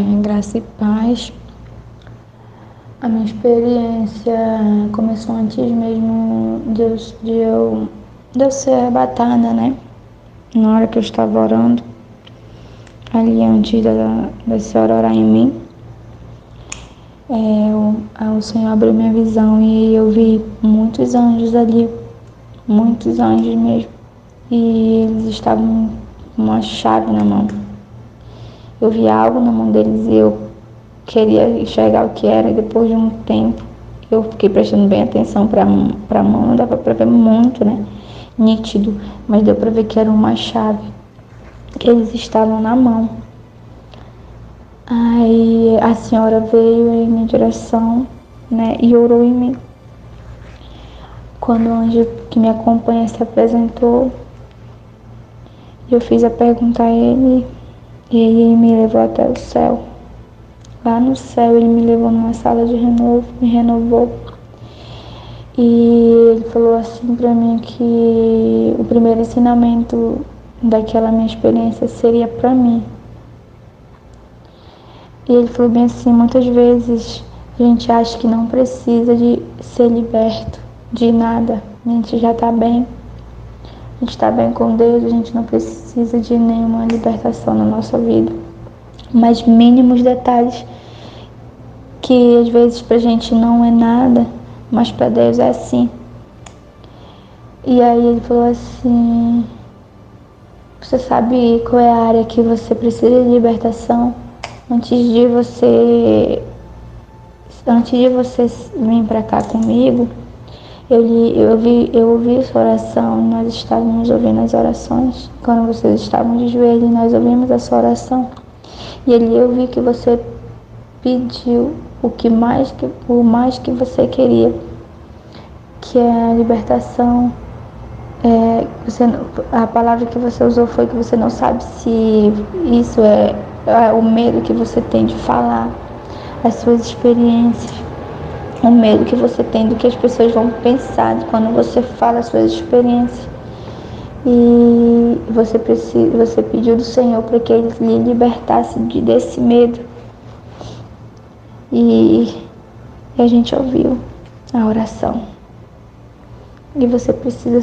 Graça e paz. A minha experiência começou antes mesmo de eu ser arrebatada, né? Na hora que eu estava orando, ali antes da senhora orar em mim, o Senhor abriu minha visão e eu vi muitos anjos ali, muitos anjos mesmo. E eles estavam com uma chave na mão. Eu vi algo na mão deles e eu queria enxergar o que era. E depois de um tempo eu fiquei prestando bem atenção para a mão. Não dava para ver muito, né? Nítido, mas deu para ver que era uma chave, que eles estavam na mão. Aí a senhora veio em minha direção, né, e orou em mim. Quando o anjo que me acompanha se apresentou, eu fiz a pergunta a ele e ele me levou até o céu. Lá no céu ele me levou numa sala de renovo, me renovou. E ele falou assim pra mim que o primeiro ensinamento daquela minha experiência seria pra mim. E ele falou bem assim, muitas vezes a gente acha que não precisa de ser liberto de nada. A gente já tá bem. A gente tá bem com Deus, a gente não precisa de nenhuma libertação na nossa vida. Mas mínimos detalhes que às vezes pra gente não é nada, mas para Deus é assim. E aí ele falou assim, você sabe qual é a área que você precisa de libertação? Antes de você vir para cá comigo, eu ouvi sua oração, nós estávamos ouvindo as orações. Quando vocês estavam de joelho, nós ouvimos a sua oração. E ali eu vi que você pediu o mais que você queria, que é a libertação. A palavra que você usou foi que você não sabe se isso é o medo que você tem de falar, as suas experiências, o medo que você tem do que as pessoas vão pensar quando você fala as suas experiências. E você pediu do Senhor para que Ele lhe libertasse desse medo. E a gente ouviu a oração. E você precisa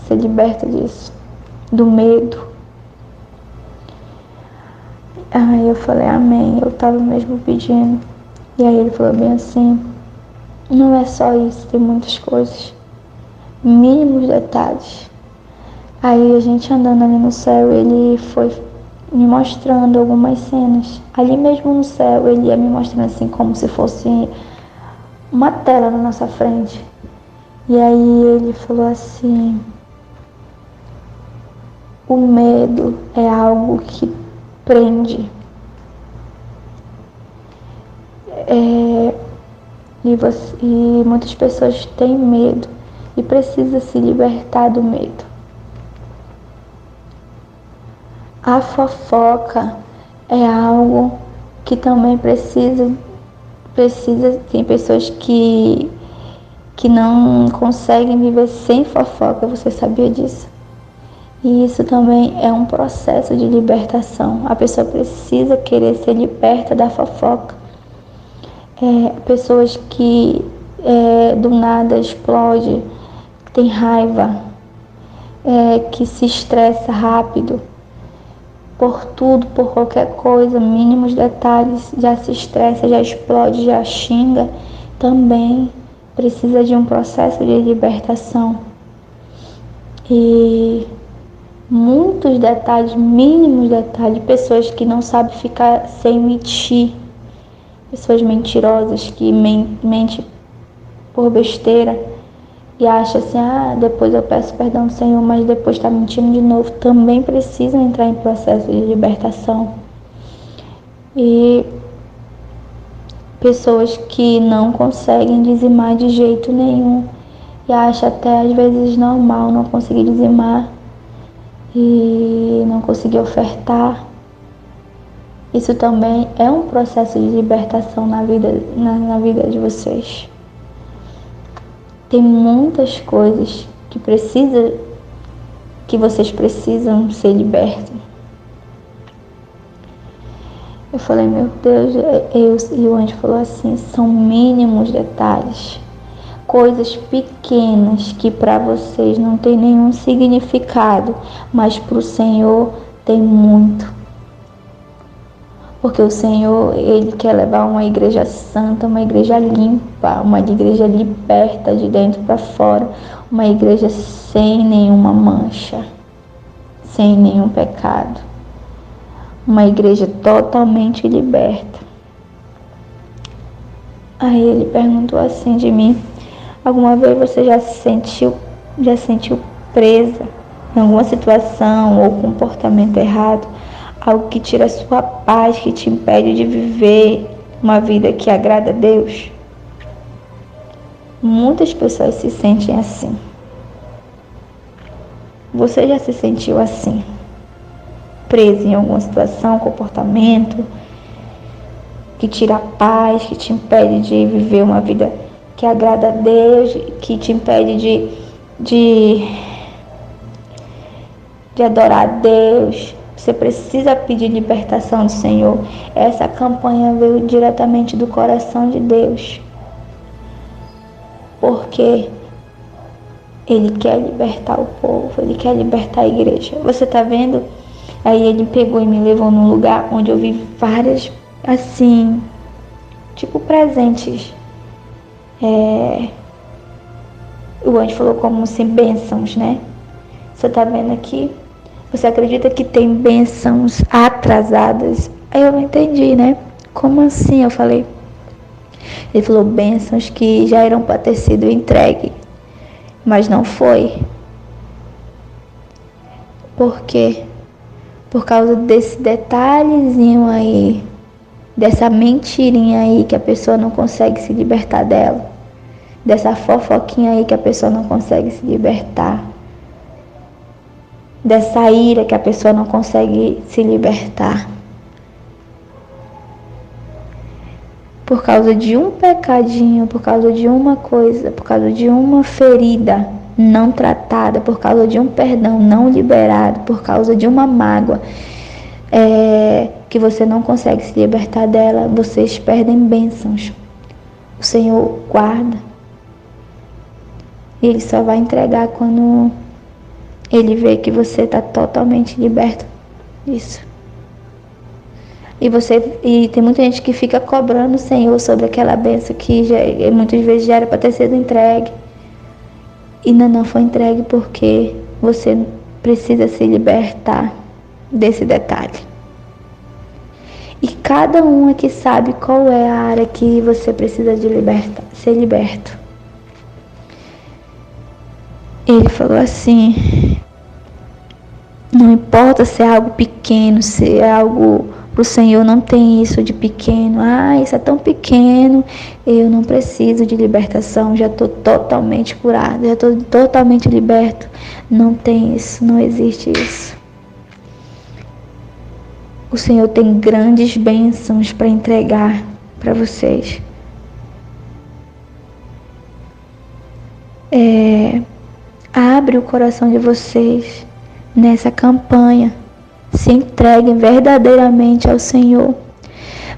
ser liberta disso, do medo. Aí eu falei, amém, eu estava mesmo pedindo. E aí ele falou bem assim, não é só isso, tem muitas coisas, mínimos detalhes. Aí a gente andando ali no céu, ele foi me mostrando algumas cenas. Ali mesmo no céu, ele ia me mostrando assim, como se fosse uma tela na nossa frente. E aí ele falou assim, o medo é algo que prende. E muitas pessoas têm medo e precisam se libertar do medo. A fofoca é algo que também precisa, tem pessoas que não conseguem viver sem fofoca, você sabia disso? E isso também é um processo de libertação. A pessoa precisa querer ser liberta da fofoca. Pessoas que do nada explode, tem raiva, que se estressa rápido por tudo, por qualquer coisa, mínimos detalhes, já se estressa, já explode, já xinga, também precisa de um processo de libertação. E muitos detalhes, mínimos detalhes, pessoas que não sabem ficar sem mentir, pessoas mentirosas que mentem por besteira e acham assim, depois eu peço perdão ao Senhor, mas depois está mentindo de novo, também precisam entrar em processo de libertação. E pessoas que não conseguem dizimar de jeito nenhum e acham até às vezes normal não conseguir dizimar e não conseguir ofertar. Isso também é um processo de libertação na vida de vocês. Tem muitas coisas que vocês precisam ser libertos. Eu falei, meu Deus, e o anjo falou assim, são mínimos detalhes, coisas pequenas que para vocês não tem nenhum significado, mas para o Senhor tem muito. Porque o Senhor, Ele quer levar uma igreja santa, uma igreja limpa, uma igreja liberta de dentro para fora, uma igreja sem nenhuma mancha, sem nenhum pecado. Uma igreja totalmente liberta. Aí ele perguntou assim de mim, alguma vez você já se sentiu presa em alguma situação ou comportamento errado? Algo que tira a sua paz, que te impede de viver uma vida que agrada a Deus? Muitas pessoas se sentem assim. Você já se sentiu assim? Preso em alguma situação, comportamento que tira a paz, que te impede de viver uma vida que agrada a Deus, que te impede de adorar a Deus? Você precisa pedir libertação do Senhor. Essa campanha veio diretamente do coração de Deus, porque Ele quer libertar o povo, Ele quer libertar a igreja. Você está vendo? Aí Ele pegou e me levou num lugar onde eu vi várias, assim, tipo presentes. O anjo falou como se bênçãos, né? Você está vendo aqui? Você acredita que tem bênçãos atrasadas? Aí eu não entendi, né? Como assim? Eu falei. Ele falou bênçãos que já eram para ter sido entregue, mas não foi. Por quê? Por causa desse detalhezinho aí, dessa mentirinha aí que a pessoa não consegue se libertar dela, dessa fofoquinha aí que a pessoa não consegue se libertar, dessa ira que a pessoa não consegue se libertar. Por causa de um pecadinho, por causa de uma coisa, por causa de uma ferida não tratada, por causa de um perdão não liberado, por causa de uma mágoa que você não consegue se libertar dela, vocês perdem bênçãos. O Senhor guarda. E Ele só vai entregar quando Ele vê que você está totalmente liberto disso. E tem muita gente que fica cobrando o Senhor sobre aquela bênção que muitas vezes já era para ter sido entregue. E ainda não foi entregue porque você precisa se libertar desse detalhe. E cada um aqui sabe qual é a área que você precisa de ser liberto. Ele falou assim, não importa se é algo pequeno, se é algo... Para o Senhor não tem isso de pequeno. Isso é tão pequeno, eu não preciso de libertação, já estou totalmente curado, já estou totalmente liberto. Não tem isso, não existe isso. O Senhor tem grandes bênçãos para entregar para vocês. Abre o coração de vocês nessa campanha. Se entreguem verdadeiramente ao Senhor.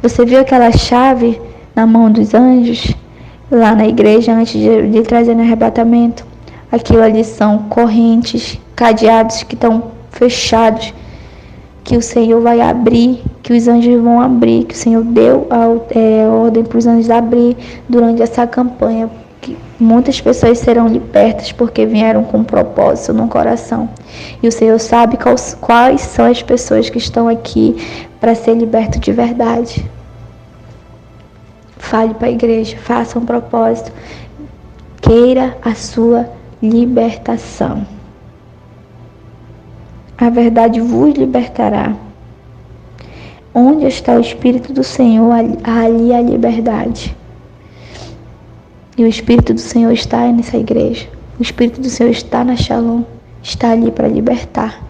Você viu aquela chave na mão dos anjos, lá na igreja, antes de trazer no arrebatamento? Aquilo ali são correntes, cadeados que estão fechados, que o Senhor vai abrir, que os anjos vão abrir, que o Senhor deu a ordem para os anjos abrir durante essa campanha. Muitas pessoas serão libertas porque vieram com um propósito no coração. E o Senhor sabe quais são as pessoas que estão aqui para ser liberto de verdade. Fale para a igreja, faça um propósito. Queira a sua libertação. A verdade vos libertará. Onde está o Espírito do Senhor, ali a liberdade. E o Espírito do Senhor está nessa igreja. O Espírito do Senhor está na Shalom. Está ali para libertar.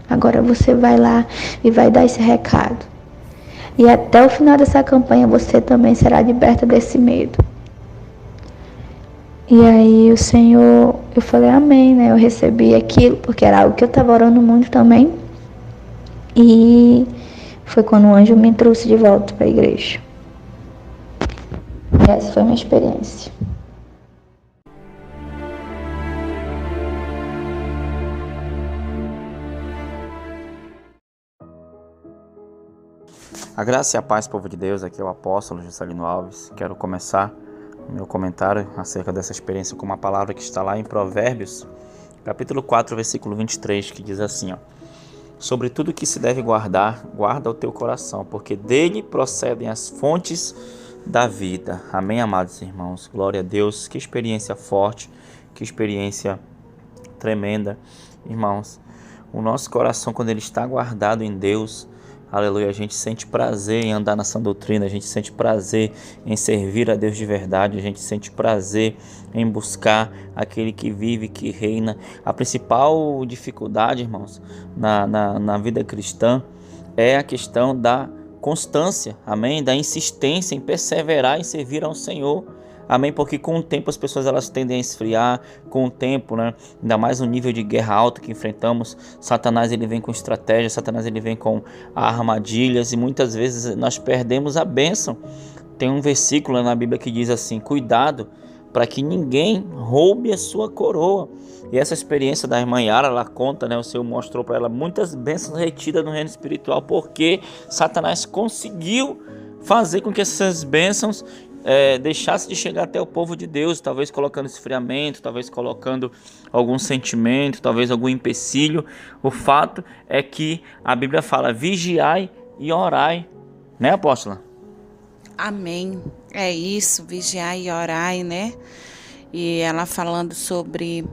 Agora você vai lá e vai dar esse recado. E até o final dessa campanha você também será liberta desse medo. E aí o Senhor, eu falei amém, né? Eu recebi aquilo, porque era algo que eu estava orando muito também. E foi quando o anjo me trouxe de volta para a igreja. E essa foi a minha experiência. A graça e a paz, povo de Deus, aqui é o apóstolo Juscelino Alves. Quero começar o meu comentário acerca dessa experiência com uma palavra que está lá em Provérbios, capítulo 4, versículo 23, que diz assim, sobre tudo que se deve guardar, guarda o teu coração, porque dele procedem as fontes da vida. Amém, amados irmãos? Glória a Deus. Que experiência forte, que experiência tremenda, irmãos. O nosso coração, quando ele está guardado em Deus, aleluia, a gente sente prazer em andar na sã doutrina, a gente sente prazer em servir a Deus de verdade, a gente sente prazer em buscar aquele que vive, que reina. A principal dificuldade, irmãos, na vida cristã é a questão da constância, amém? Da insistência em perseverar em servir ao Senhor. Amém? Porque com o tempo as pessoas elas tendem a esfriar, com o tempo, né? Ainda mais no nível de guerra alta que enfrentamos, Satanás ele vem com estratégia, Satanás ele vem com armadilhas e muitas vezes nós perdemos a bênção. Tem um versículo na Bíblia que diz assim, cuidado para que ninguém roube a sua coroa. E essa experiência da irmã Yara, ela conta, né? O Senhor mostrou para ela muitas bênçãos retidas no reino espiritual, porque Satanás conseguiu fazer com que essas bênçãos deixasse de chegar até o povo de Deus, talvez colocando esfriamento, talvez colocando algum sentimento, talvez algum empecilho. O fato é que a Bíblia fala, vigiai e orai, né, apóstola? Amém, é isso, vigiai e orai, né? E ela falando sobre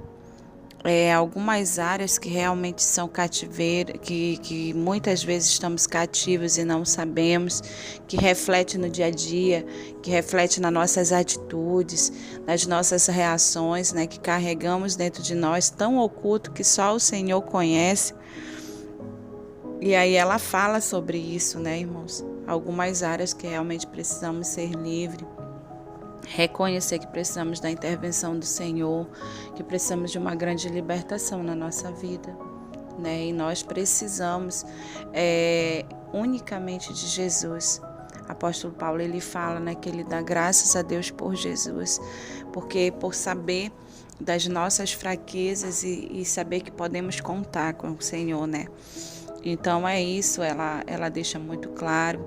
algumas áreas que realmente são cativeiro, que muitas vezes estamos cativos e não sabemos, que reflete no dia a dia, que reflete nas nossas atitudes, nas nossas reações, né, que carregamos dentro de nós, tão oculto que só o Senhor conhece. E aí ela fala sobre isso, né, irmãos? Algumas áreas que realmente precisamos ser livres. Reconhecer que precisamos da intervenção do Senhor, que precisamos de uma grande libertação na nossa vida, né? E nós precisamos unicamente de Jesus. Apóstolo Paulo ele fala, né, que ele dá graças a Deus por Jesus, porque por saber das nossas fraquezas e saber que podemos contar com o Senhor, né? Então é isso, ela deixa muito claro.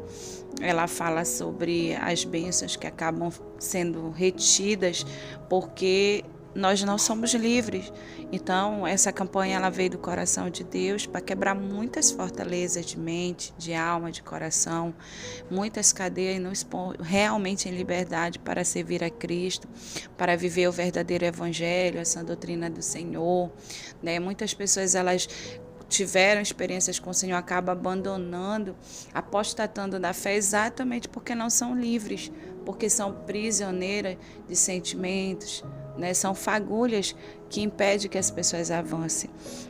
Ela fala sobre as bênçãos que acabam sendo retidas porque nós não somos livres. Então, essa campanha ela veio do coração de Deus para quebrar muitas fortalezas de mente, de alma, de coração, muitas cadeias e nos pôr realmente em liberdade para servir a Cristo, para viver o verdadeiro evangelho, essa doutrina do Senhor, né? Muitas pessoas elas tiveram experiências com o Senhor, acabam abandonando, apostatando da fé exatamente porque não são livres, porque são prisioneiras de sentimentos, né? São fagulhas que impedem que as pessoas avancem.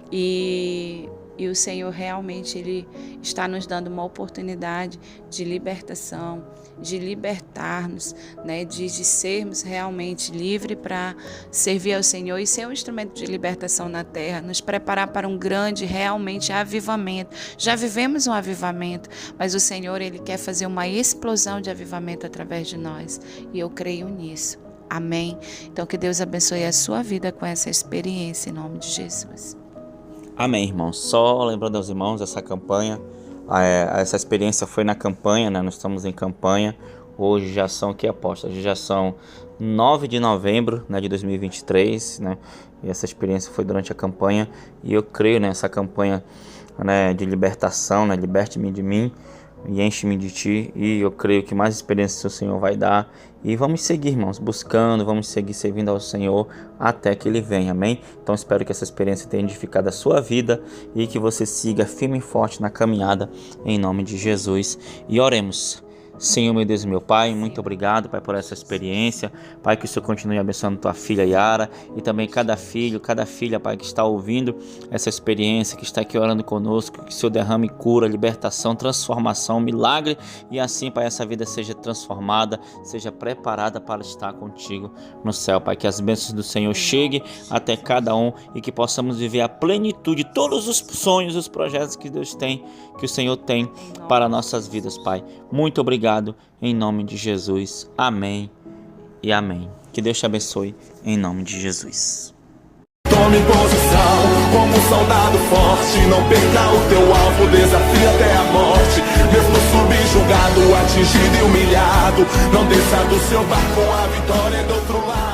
E o Senhor realmente ele está nos dando uma oportunidade de libertação, de libertar-nos, né? de sermos realmente livres para servir ao Senhor e ser um instrumento de libertação na terra, nos preparar para um grande realmente avivamento. Já vivemos um avivamento, mas o Senhor ele quer fazer uma explosão de avivamento através de nós e eu creio nisso. Amém? Então que Deus abençoe a sua vida com essa experiência em nome de Jesus. Amém, irmãos. Só lembrando aos irmãos, essa campanha, essa experiência foi na campanha, né? Nós estamos em campanha. Hoje já são, que aposta? Hoje já são 9 de novembro, né, de 2023, né? E essa experiência foi durante a campanha. E eu creio nessa campanha, né, de libertação, né? Liberte-me de mim e enche-me de ti. E eu creio que mais experiência o Senhor vai dar. E vamos seguir, irmãos, buscando, vamos seguir servindo ao Senhor até que Ele venha, amém? Então espero que essa experiência tenha edificado a sua vida e que você siga firme e forte na caminhada em nome de Jesus. E oremos. Senhor, meu Deus e meu Pai, muito obrigado, Pai, por essa experiência. Pai, que o Senhor continue abençoando tua filha Yara e também cada filho, cada filha, Pai, que está ouvindo essa experiência, que está aqui orando conosco, que o Senhor derrame cura, libertação, transformação, milagre e assim, Pai, essa vida seja transformada, seja preparada para estar contigo no céu, Pai, que as bênçãos do Senhor cheguem até cada um e que possamos viver a plenitude, todos os sonhos, os projetos que Deus tem, que o Senhor tem para nossas vidas, Pai. Muito obrigado, em nome de Jesus. Amém e amém. Que Deus te abençoe, em nome de Jesus. Tome posição como um soldado forte. Não perca o teu alvo, desafia até a morte. Mesmo subjugado, atingido e humilhado, não desça do seu barco, a vitória é do outro lado.